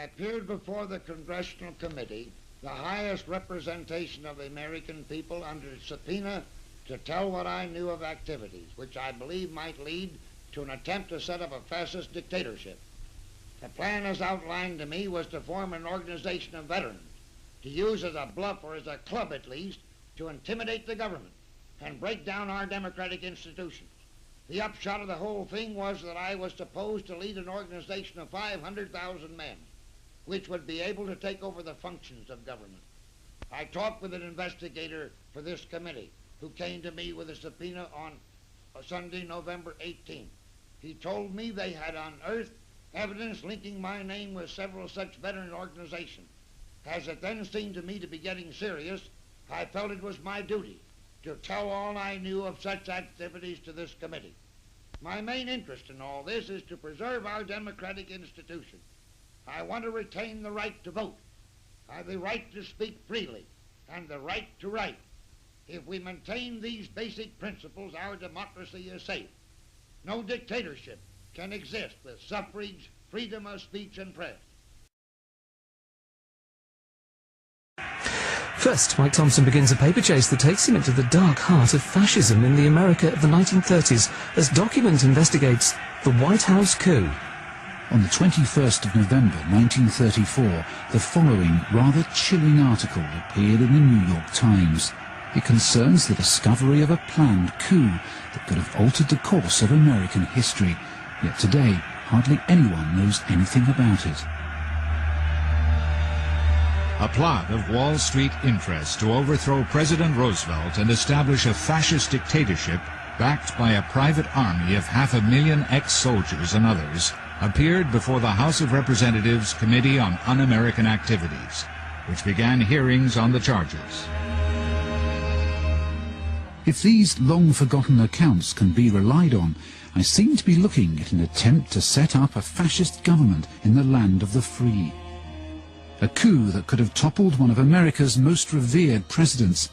appeared before the Congressional Committee, the highest representation of the American people, under subpoena to tell what I knew of activities which I believe might lead to an attempt to set up a fascist dictatorship. The plan as outlined to me was to form an organization of veterans, to use as a bluff or as a club at least, to intimidate the government and break down our democratic institutions. The upshot of the whole thing was that I was supposed to lead an organization of 500,000 men, which would be able to take over the functions of government. I talked with an investigator for this committee who came to me with a subpoena on Sunday, November 18th. He told me they had unearthed evidence linking my name with several such veteran organizations. As it then seemed to me to be getting serious, I felt it was my duty to tell all I knew of such activities to this committee. My main interest in all this is to preserve our democratic institutions. I want to retain the right to vote, the right to speak freely, and the right to write. If we maintain these basic principles, our democracy is safe. No dictatorship can exist with suffrage, freedom of speech, and press. First, Mike Thompson begins a paper chase that takes him into the dark heart of fascism in the America of the 1930s as Document investigates the White House coup. On the 21st of November 1934, the following rather chilling article appeared in the New York Times. It concerns the discovery of a planned coup that could have altered the course of American history. Yet today, hardly anyone knows anything about it. A plot of Wall Street interests to overthrow President Roosevelt and establish a fascist dictatorship backed by a private army of 500,000 ex-soldiers and others appeared before the House of Representatives Committee on Un-American Activities, which began hearings on the charges. If these long-forgotten accounts can be relied on, I seem to be looking at an attempt to set up a fascist government in the land of the free. A coup that could have toppled one of America's most revered presidents,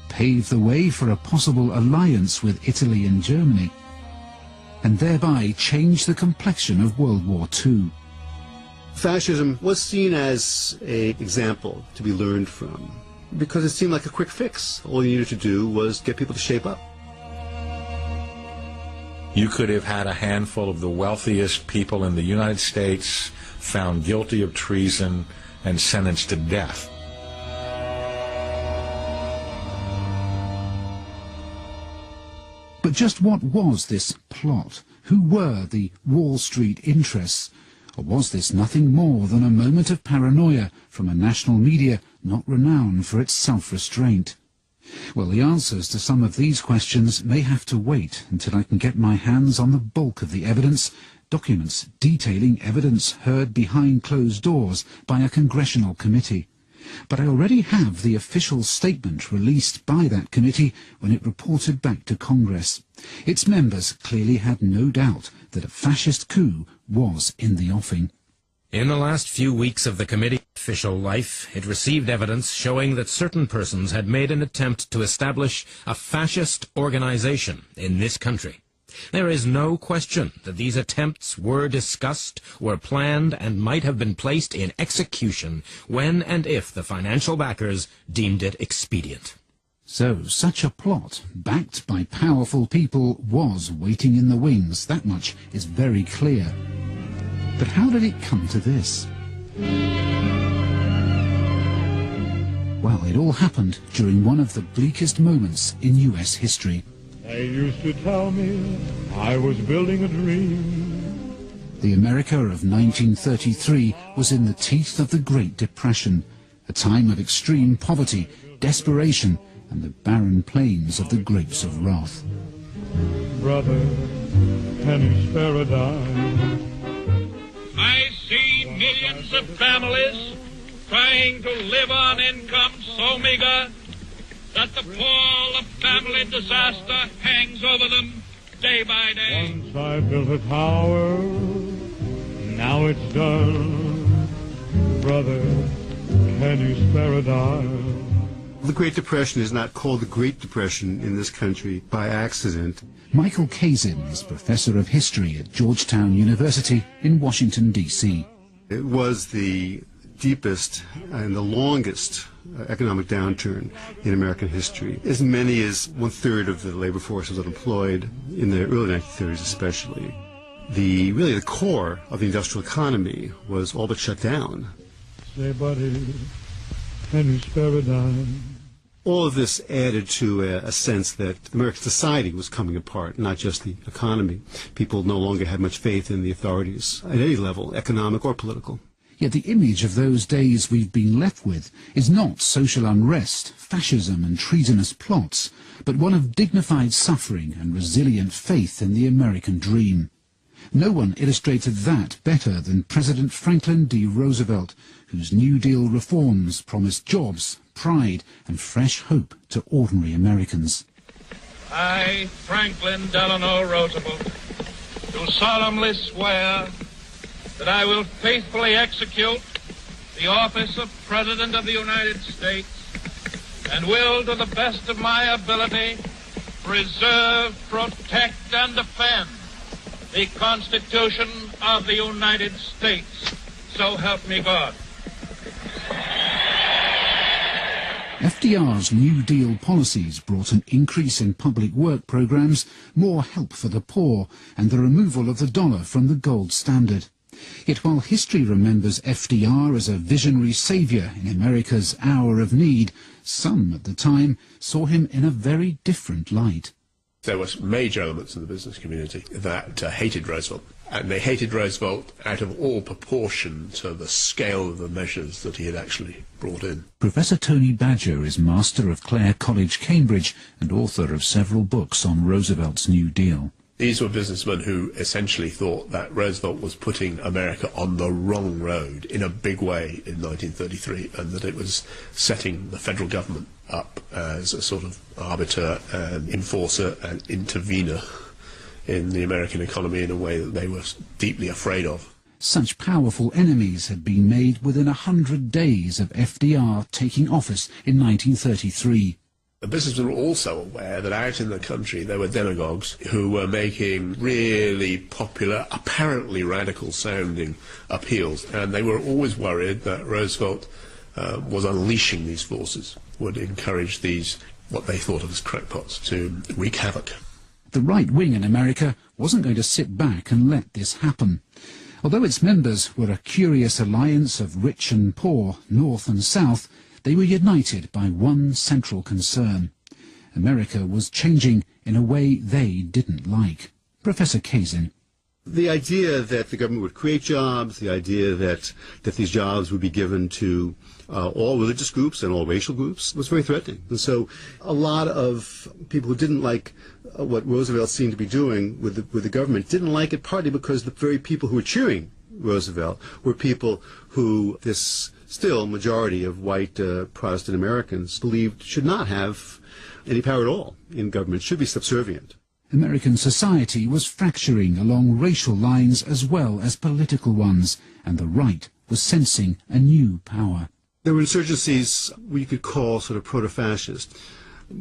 paved the way for a possible alliance with Italy and Germany, and thereby change the complexion of World War II. Fascism was seen as an example to be learned from, because it seemed like a quick fix. All you needed to do was get people to shape up. You could have had a handful of the wealthiest people in the United States found guilty of treason and sentenced to death. But just what was this plot? Who were the Wall Street interests? Or was this nothing more than a moment of paranoia from a national media not renowned for its self-restraint? Well, the answers to some of these questions may have to wait until I can get my hands on the bulk of the evidence, documents detailing evidence heard behind closed doors by a congressional committee. But I already have the official statement released by that committee when it reported back to Congress. Its members clearly had no doubt that a fascist coup was in the offing. In the last few weeks of the committee's official life, it received evidence showing that certain persons had made an attempt to establish a fascist organization in this country. There is no question that these attempts were discussed, were planned, and might have been placed in execution when and if the financial backers deemed it expedient. So such a plot, backed by powerful people, was waiting in the wings. That much is very clear. But how did it come to this? Well, it all happened during one of the bleakest moments in US history. They used to tell me I was building a dream. The America of 1933 was in the teeth of the Great Depression, a time of extreme poverty, desperation, and the barren plains of the grapes of wrath. Brother, can you spare a dime? I see millions of families trying to live on income so meager that the pall of family disaster hangs over them day by day. Once I built a tower, now it's done. Brother, can you spare a dime? The Great Depression is not called the Great Depression in this country by accident. Michael Kazin is Professor of History at Georgetown University in Washington, D.C. It was the deepest and the longest economic downturn in American history. As many as 1/3 of the labor force was unemployed in the early 1930s especially. Really the core of the industrial economy was all but shut down. Say, buddy, can you spare a dime? All of this added to a sense that American society was coming apart, not just the economy. People no longer had much faith in the authorities at any level, economic or political. Yet the image of those days we've been left with is not social unrest, fascism and treasonous plots, but one of dignified suffering and resilient faith in the American dream. No one illustrated that better than President Franklin D. Roosevelt, whose New Deal reforms promised jobs, pride and fresh hope to ordinary Americans. I, Franklin Delano Roosevelt, do solemnly swear that I will faithfully execute the office of President of the United States and will, to the best of my ability, preserve, protect, and defend the Constitution of the United States. So help me God. FDR's New Deal policies brought an increase in public work programs, more help for the poor, and the removal of the dollar from the gold standard. Yet while history remembers FDR as a visionary saviour in America's hour of need, some at the time saw him in a very different light. There were major elements in the business community that hated Roosevelt, and they hated Roosevelt out of all proportion to the scale of the measures that he had actually brought in. Professor Tony Badger is Master of Clare College, Cambridge, and author of several books on Roosevelt's New Deal. These were businessmen who essentially thought that Roosevelt was putting America on the wrong road in a big way in 1933, and that it was setting the federal government up as a sort of arbiter and enforcer and intervener in the American economy in a way that they were deeply afraid of. Such powerful enemies had been made within 100 days of FDR taking office in 1933. The businessmen were also aware that out in the country there were demagogues who were making really popular, apparently radical-sounding appeals, and they were always worried that Roosevelt was unleashing these forces, would encourage these, what they thought of as crackpots, to wreak havoc. The right wing in America wasn't going to sit back and let this happen. Although its members were a curious alliance of rich and poor, North and South, they were united by one central concern. America was changing in a way they didn't like. Professor Kazin. The idea that the government would create jobs, the idea that these jobs would be given to all religious groups and all racial groups was very threatening. And so a lot of people who didn't like what Roosevelt seemed to be doing with the government didn't like it, partly because the very people who were cheering Roosevelt were people who this still majority of white Protestant Americans believed should not have any power at all in government, should be subservient. American society was fracturing along racial lines as well as political ones, and the right was sensing a new power. There were insurgencies we could call sort of proto-fascist.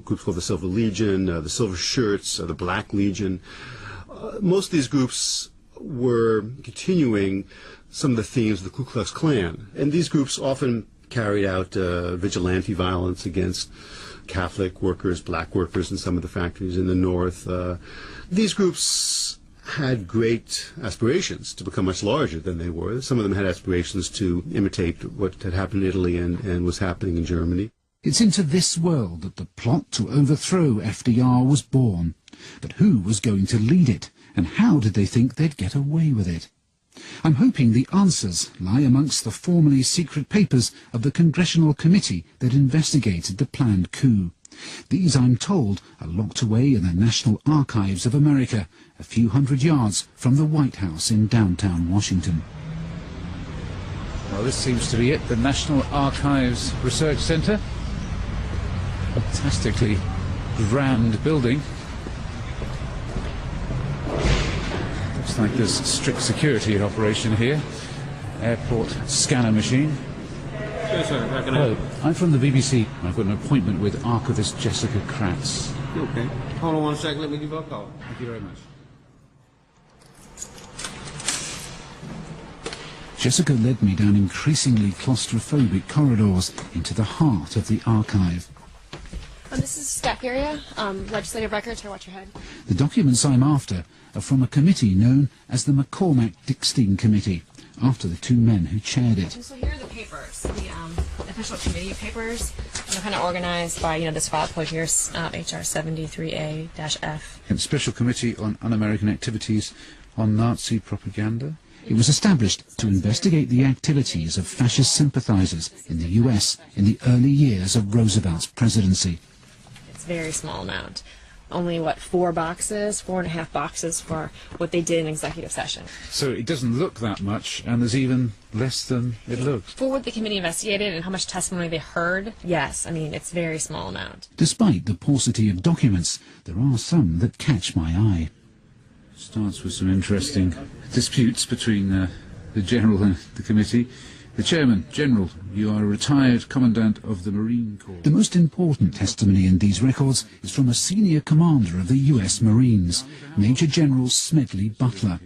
Groups called the Silver Legion, the Silver Shirts, the Black Legion. Most of these groups were continuing some of the themes of the Ku Klux Klan. And these groups often carried out vigilante violence against Catholic workers, black workers in some of the factories in the North. These groups had great aspirations to become much larger than they were. Some of them had aspirations to imitate what had happened in Italy and was happening in Germany. It's into this world that the plot to overthrow FDR was born. But who was going to lead it, and how did they think they'd get away with it? I'm hoping the answers lie amongst the formerly secret papers of the Congressional Committee that investigated the planned coup. These, I'm told, are locked away in the National Archives of America, a few hundred yards from the White House in downtown Washington. Well, this seems to be it, the National Archives Research Center. Fantastically grand building. Looks like there's strict security in operation here. Airport scanner machine. Hello, I'm from the BBC. I've got an appointment with archivist Jessica Kratz. Okay. Hold on 1 second, let me give her a call. Thank you very much. Jessica led me down increasingly claustrophobic corridors into the heart of the archive. This is staff area, legislative records. Here, watch your head. The documents I'm after are from a committee known as the McCormack-Dickstein Committee, after the two men who chaired it. So here are the papers, the official committee papers. They're kind of organized by, this file code here, HR 73A-F. And Special Committee on Un-American Activities on Nazi Propaganda. It was established to investigate the activities of fascist sympathizers in the U.S. in the early years of Roosevelt's presidency. It's a very small amount. Only, 4 and a half boxes for what they did in executive session. So it doesn't look that much, and there's even less than it looks. For what the committee investigated and how much testimony they heard, yes, it's a very small amount. Despite the paucity of documents, there are some that catch my eye. Starts with some interesting disputes between the General and the committee. The Chairman, General, you are a retired Commandant of the Marine Corps. The most important testimony in these records is from a senior commander of the U.S. Marines, Major General Smedley Butler.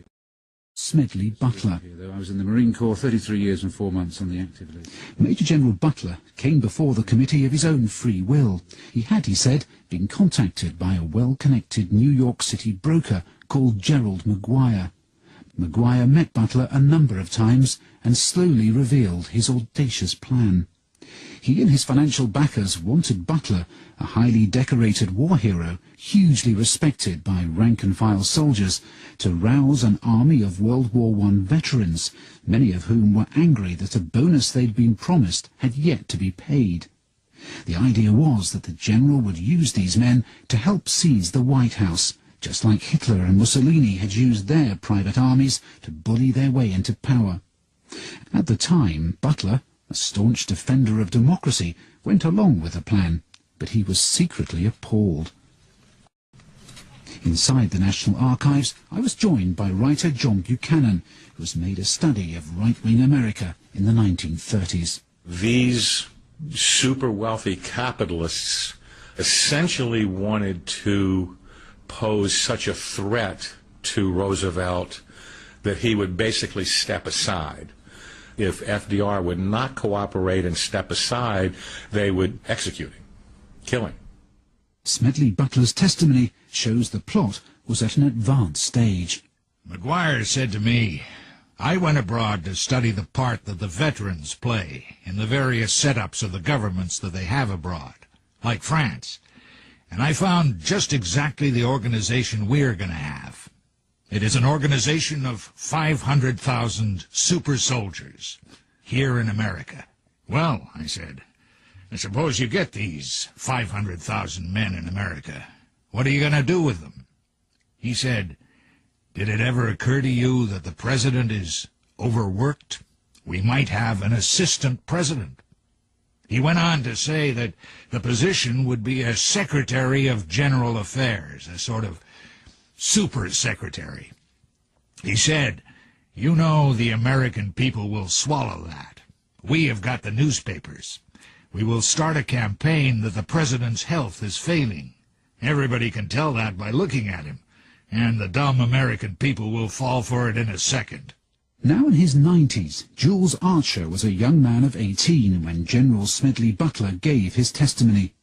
Smedley Butler. I was in the Marine Corps 33 years and 4 months on the active list. Major General Butler came before the committee of his own free will. He had, he said, been contacted by a well-connected New York City broker called Gerald Maguire. Maguire met Butler a number of times and slowly revealed his audacious plan. He and his financial backers wanted Butler, a highly decorated war hero, hugely respected by rank-and-file soldiers, to rouse an army of World War I veterans, many of whom were angry that a bonus they'd been promised had yet to be paid. The idea was that the general would use these men to help seize the White House, just like Hitler and Mussolini had used their private armies to bully their way into power. At the time, Butler, a staunch defender of democracy, went along with the plan, but he was secretly appalled. Inside the National Archives, I was joined by writer John Buchanan, who has made a study of right-wing America in the 1930s. These super wealthy capitalists essentially wanted to pose such a threat to Roosevelt that he would basically step aside. If FDR would not cooperate and step aside, they would execute him, kill him. Smedley Butler's testimony shows the plot was at an advanced stage. Maguire said to me, I went abroad to study the part that the veterans play in the various setups of the governments that they have abroad, like France. And I found just exactly the organization we're going to have. It is an organization of 500,000 super soldiers here in America. Well, I said, I suppose you get these 500,000 men in America. What are you going to do with them? He said, did it ever occur to you that the president is overworked? We might have an assistant president. He went on to say that the position would be a Secretary of General Affairs, a sort of super secretary. He said, you know the American people will swallow that. We have got the newspapers. We will start a campaign that the president's health is failing. Everybody can tell that by looking at him, and the dumb American people will fall for it in a second. Now in his 90s, Jules Archer was a young man of 18 when General Smedley Butler gave his testimony.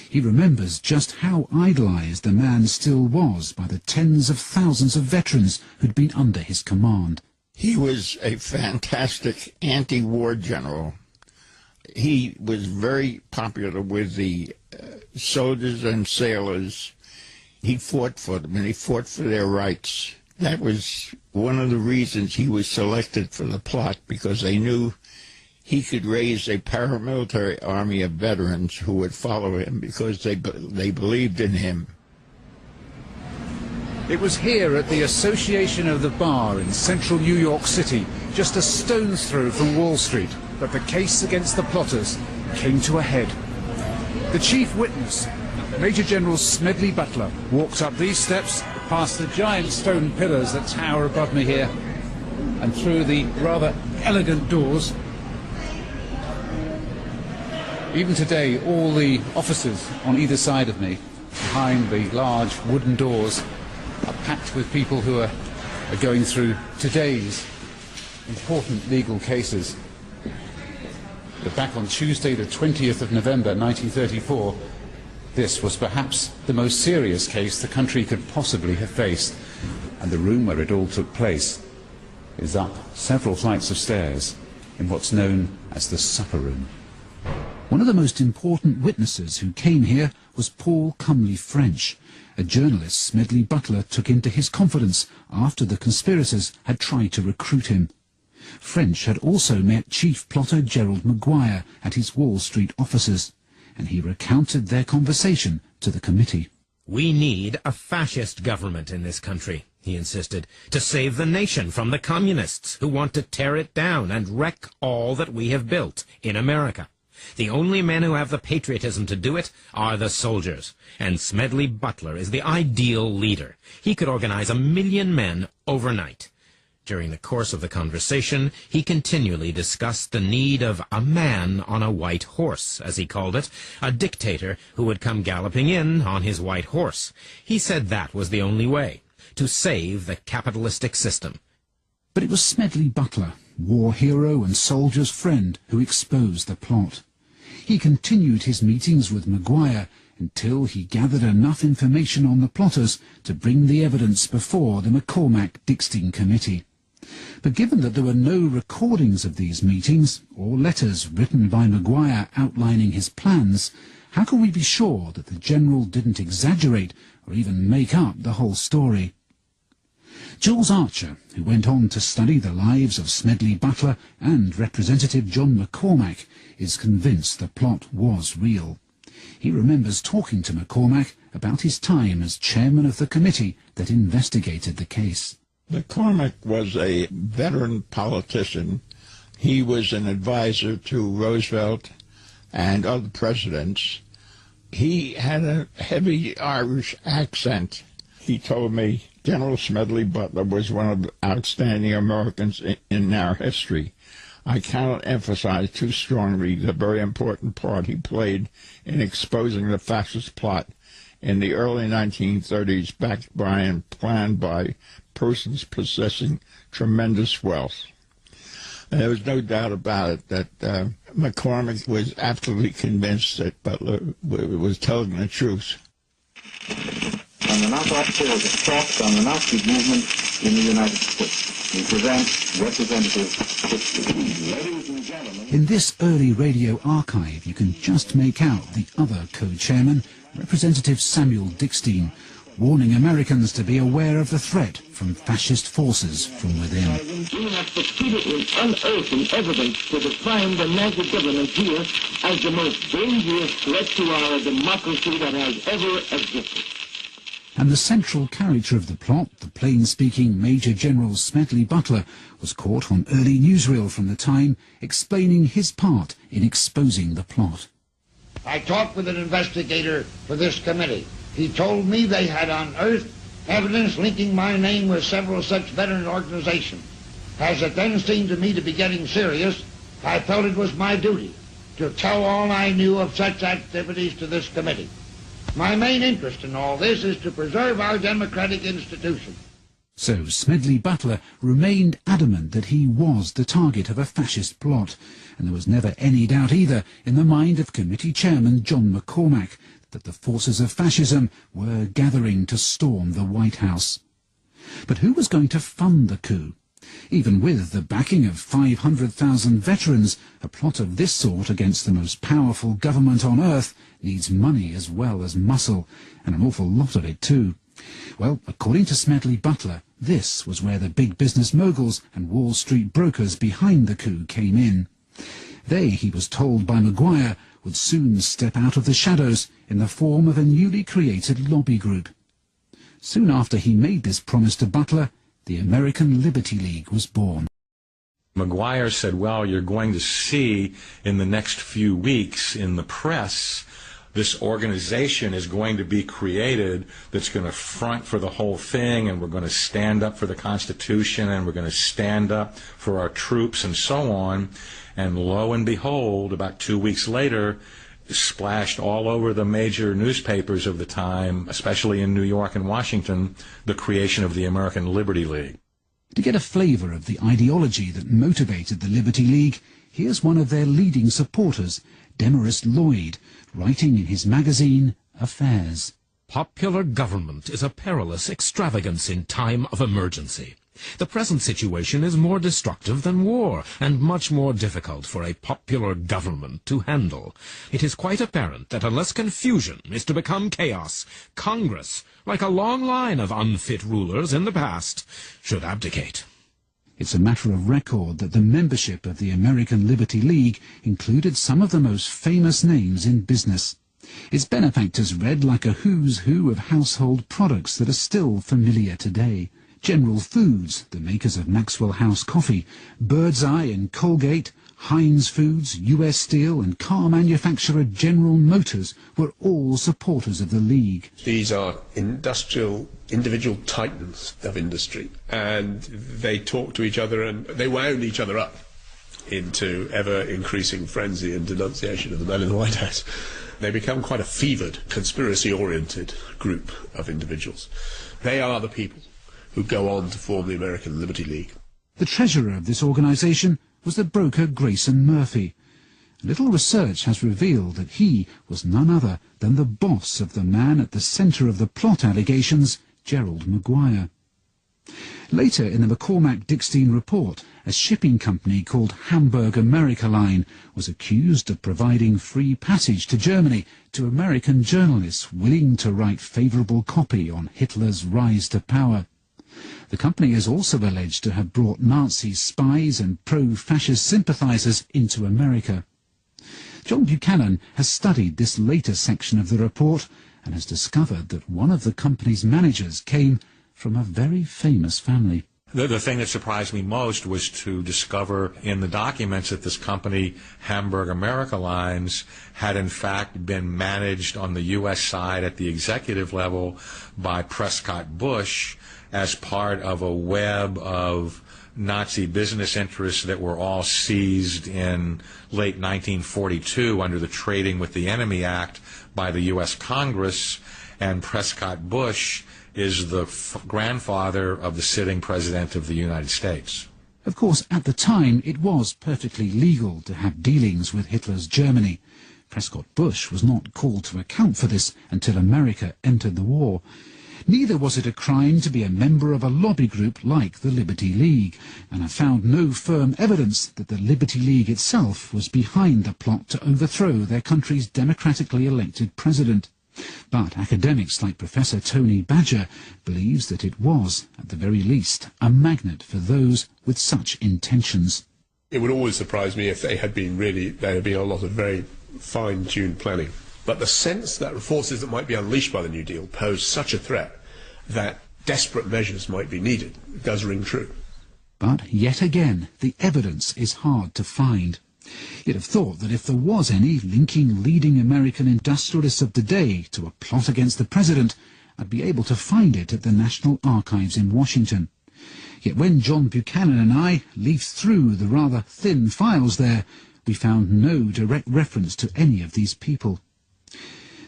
He remembers just how idolized the man still was by the tens of thousands of veterans who'd been under his command. He was a fantastic anti-war general. He was very popular with the soldiers and sailors. He fought for them, and he fought for their rights. That was one of the reasons he was selected for the plot, because they knew he could raise a paramilitary army of veterans who would follow him because they believed in him. It was here at the Association of the Bar in central New York City, just a stone's throw from Wall Street, that the case against the plotters came to a head. The chief witness, Major General Smedley Butler, walked up these steps, past the giant stone pillars that tower above me here, and through the rather elegant doors. Even today, all the officers on either side of me, behind the large wooden doors, are packed with people who are going through today's important legal cases. But back on Tuesday, the 20th of November 1934, this was perhaps the most serious case the country could possibly have faced, and the room where it all took place is up several flights of stairs in what's known as the supper room. One of the most important witnesses who came here was Paul Cumley French, a journalist Smedley Butler took into his confidence after the conspirators had tried to recruit him. French had also met chief plotter Gerald Maguire at his Wall Street offices, and he recounted their conversation to the committee. "We need a fascist government in this country," he insisted, "to save the nation from the communists who want to tear it down and wreck all that we have built in America. The only men who have the patriotism to do it are the soldiers, and Smedley Butler is the ideal leader. He could organize 1 million men overnight." During the course of the conversation, he continually discussed the need of a man on a white horse, as he called it, a dictator who would come galloping in on his white horse. He said that was the only way to save the capitalistic system. But it was Smedley Butler, war hero and soldier's friend, who exposed the plot. He continued his meetings with Maguire until he gathered enough information on the plotters to bring the evidence before the McCormack-Dickstein Committee. But given that there were no recordings of these meetings, or letters written by Maguire outlining his plans, how can we be sure that the general didn't exaggerate or even make up the whole story? Jules Archer, who went on to study the lives of Smedley Butler and Representative John McCormack, is convinced the plot was real. He remembers talking to McCormack about his time as chairman of the committee that investigated the case. McCormack was a veteran politician. He was an advisor to Roosevelt and other presidents. He had a heavy Irish accent. He told me General Smedley Butler was one of the outstanding Americans in our history. I cannot emphasize too strongly the very important part he played in exposing the fascist plot in the early 1930s, backed by and planned by persons possessing tremendous wealth. And there was no doubt about it that McCormack was absolutely convinced that Butler was telling the truth. On the talks on the Nazi movement in the United States. We present Representative Dickstein. Ladies and gentlemen. In this early radio archive, you can just make out the other co-chairman, Representative Samuel Dickstein, warning Americans to be aware of the threat from fascist forces from within. We have repeatedly unearthed evidence to define the Nazi government here as the most dangerous threat to our democracy that has ever existed. And the central character of the plot, the plain-speaking Major General Smedley Butler, was caught on early newsreel from the time, explaining his part in exposing the plot. I talked with an investigator for this committee. He told me they had unearthed evidence linking my name with several such veteran organizations. As it then seemed to me to be getting serious, I felt it was my duty to tell all I knew of such activities to this committee. My main interest in all this is to preserve our democratic institutions. So Smedley Butler remained adamant that he was the target of a fascist plot, and there was never any doubt either in the mind of committee chairman John McCormack that the forces of fascism were gathering to storm the White House. But who was going to fund the coup? Even with the backing of 500,000 veterans, a plot of this sort against the most powerful government on earth needs money as well as muscle, and an awful lot of it too. Well, according to Smedley Butler, this was where the big business moguls and Wall Street brokers behind the coup came in. They, he was told by Maguire, would soon step out of the shadows in the form of a newly created lobby group. Soon after he made this promise to Butler, the American Liberty League was born. Maguire said, well, you're going to see in the next few weeks in the press this organization is going to be created that's going to front for the whole thing, and we're going to stand up for the Constitution, and we're going to stand up for our troops and so on. And lo and behold, about 2 weeks later, splashed all over the major newspapers of the time, especially in New York and Washington, the creation of the American Liberty League. To get a flavour of the ideology that motivated the Liberty League, here's one of their leading supporters, Demarest Lloyd, writing in his magazine Affairs. Popular government is a perilous extravagance in time of emergency. The present situation is more destructive than war, and much more difficult for a popular government to handle. It is quite apparent that unless confusion is to become chaos, Congress, like a long line of unfit rulers in the past, should abdicate. It's a matter of record that the membership of the American Liberty League included some of the most famous names in business. Its benefactors read like a who's who of household products that are still familiar today. General Foods, the makers of Maxwell House coffee, Birdseye and Colgate, Heinz Foods, US Steel and car manufacturer General Motors were all supporters of the League. These are individual titans of industry, and they talk to each other and they wound each other up into ever-increasing frenzy and denunciation of the man in the White House. They become quite a fevered, conspiracy-oriented group of individuals. They are the people who go on to form the American Liberty League. The treasurer of this organisation was the broker Grayson Murphy. Little research has revealed that he was none other than the boss of the man at the centre of the plot allegations, Gerald Maguire. Later in the McCormack-Dickstein report, a shipping company called Hamburg America Line was accused of providing free passage to Germany to American journalists willing to write favourable copy on Hitler's rise to power. The company is also alleged to have brought Nazi spies and pro-fascist sympathisers into America. John Buchanan has studied this later section of the report and has discovered that one of the company's managers came from a very famous family. The thing that surprised me most was to discover in the documents that this company, Hamburg America Lines, had in fact been managed on the U.S. side at the executive level by Prescott Bush as part of a web of Nazi business interests that were all seized in late 1942 under the Trading with the Enemy Act by the U.S. Congress, and Prescott Bush is the grandfather of the sitting president of the United States. Of course, at the time, it was perfectly legal to have dealings with Hitler's Germany. Prescott Bush was not called to account for this until America entered the war. Neither was it a crime to be a member of a lobby group like the Liberty League, and I found no firm evidence that the Liberty League itself was behind the plot to overthrow their country's democratically elected president. But academics like Professor Tony Badger believes that it was, at the very least, a magnet for those with such intentions. It would always surprise me if there had been a lot of very fine-tuned planning. But the sense that forces that might be unleashed by the New Deal pose such a threat that desperate measures might be needed does ring true. But yet again, the evidence is hard to find. You'd have thought that if there was any linking leading American industrialists of the day to a plot against the president, I'd be able to find it at the National Archives in Washington. Yet when John Buchanan and I leafed through the rather thin files there, we found no direct reference to any of these people.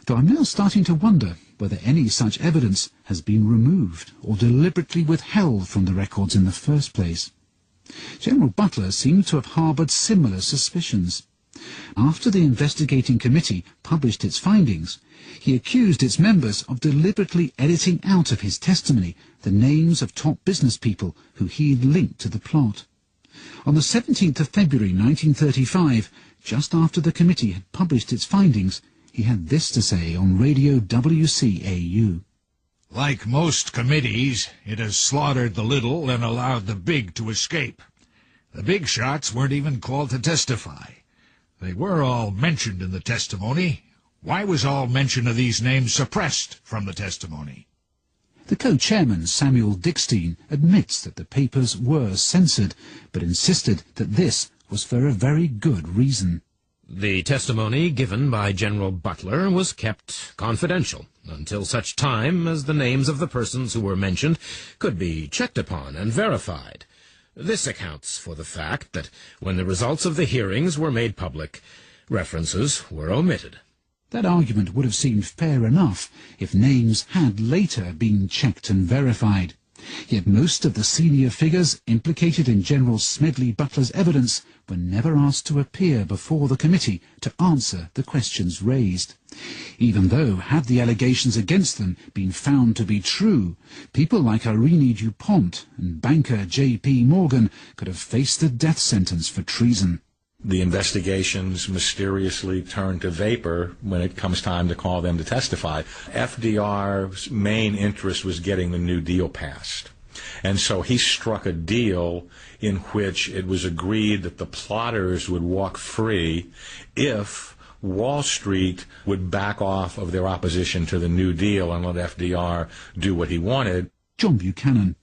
Though I'm now starting to wonder whether any such evidence has been removed or deliberately withheld from the records in the first place. General Butler seems to have harboured similar suspicions. After the investigating committee published its findings, he accused its members of deliberately editing out of his testimony the names of top business people who he'd linked to the plot. On the 17th of February 1935, just after the committee had published its findings, he had this to say on Radio WCAU. Like most committees, it has slaughtered the little and allowed the big to escape. The big shots weren't even called to testify. They were all mentioned in the testimony. Why was all mention of these names suppressed from the testimony? The co-chairman, Samuel Dickstein, admits that the papers were censored, but insisted that this was for a very good reason. The testimony given by General Butler was kept confidential until such time as the names of the persons who were mentioned could be checked upon and verified. This accounts for the fact that when the results of the hearings were made public, references were omitted. That argument would have seemed fair enough if names had later been checked and verified. Yet most of the senior figures implicated in General Smedley Butler's evidence were never asked to appear before the committee to answer the questions raised. Even though, had the allegations against them been found to be true, people like Irene DuPont and banker J.P. Morgan could have faced the death sentence for treason. The investigations mysteriously turn to vapor when it comes time to call them to testify. FDR's main interest was getting the New Deal passed. And so he struck a deal in which it was agreed that the plotters would walk free if Wall Street would back off of their opposition to the New Deal and let FDR do what he wanted. John Buchanan.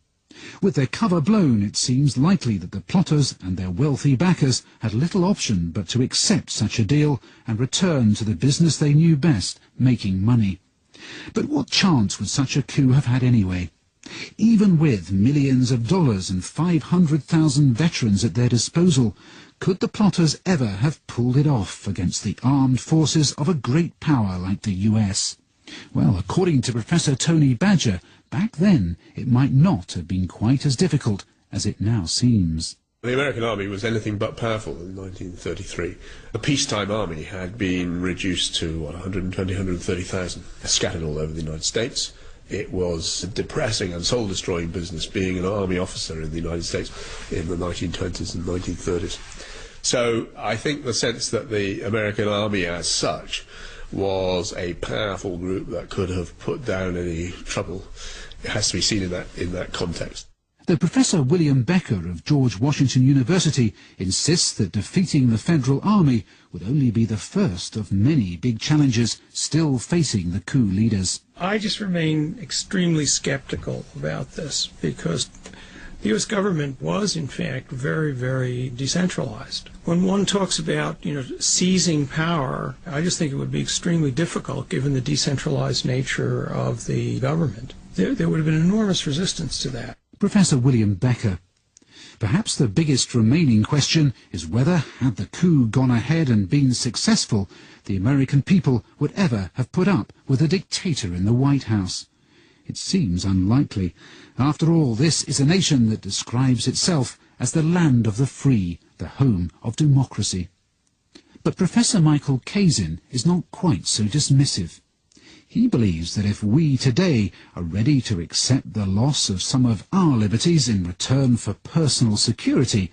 With their cover blown, it seems likely that the plotters and their wealthy backers had little option but to accept such a deal and return to the business they knew best, making money. But what chance would such a coup have had anyway? Even with millions of dollars and 500,000 veterans at their disposal, could the plotters ever have pulled it off against the armed forces of a great power like the US? Well, according to Professor Tony Badger, back then it might not have been quite as difficult as it now seems. The American army was anything but powerful in 1933. The peacetime army had been reduced to, 120, 130,000, scattered all over the United States. It was a depressing and soul-destroying business being an army officer in the United States in the 1920s and 1930s. So I think the sense that the American army as such was a powerful group that could have put down any trouble, it has to be seen in that context. Though Professor William Becker of George Washington University insists that defeating the Federal Army would only be the first of many big challenges still facing the coup leaders. I just remain extremely skeptical about this because the U.S. government was, in fact, very, very decentralized. When one talks about, seizing power, I just think it would be extremely difficult given the decentralized nature of the government. There would have been enormous resistance to that. Professor William Becker. Perhaps the biggest remaining question is whether, had the coup gone ahead and been successful, the American people would ever have put up with a dictator in the White House. It seems unlikely. After all, this is a nation that describes itself as the land of the free, the home of democracy. But Professor Michael Kazin is not quite so dismissive. He believes that if we today are ready to accept the loss of some of our liberties in return for personal security,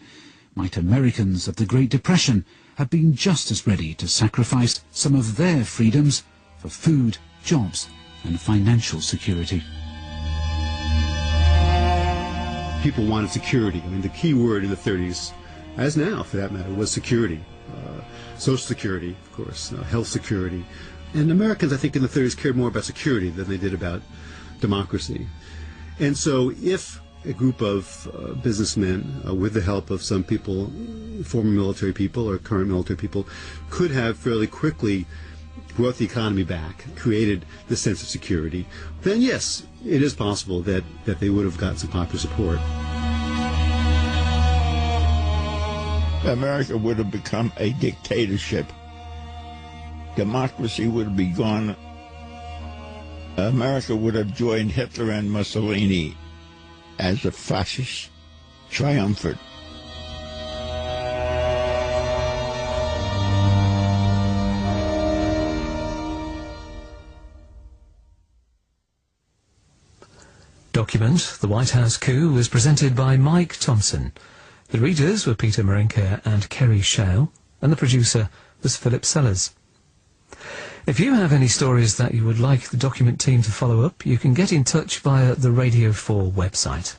might Americans of the Great Depression have been just as ready to sacrifice some of their freedoms for food, jobs, and financial security. People wanted security. I mean, the key word in the 30s, as now for that matter, was security. Social security, of course, health security. And Americans, I think, in the 30s cared more about security than they did about democracy. And so if a group of businessmen, with the help of some people, former military people or current military people, could have fairly quickly brought the economy back, created the sense of security, then yes, it is possible that they would have gotten some popular support. America would have become a dictatorship. Democracy would be gone. America would have joined Hitler and Mussolini as a fascist triumvirate. Document, The White House Coup, was presented by Mike Thompson. The readers were Peter Marinke and Kerry Shale, and the producer was Philip Sellers. If you have any stories that you would like the document team to follow up, you can get in touch via the Radio 4 website.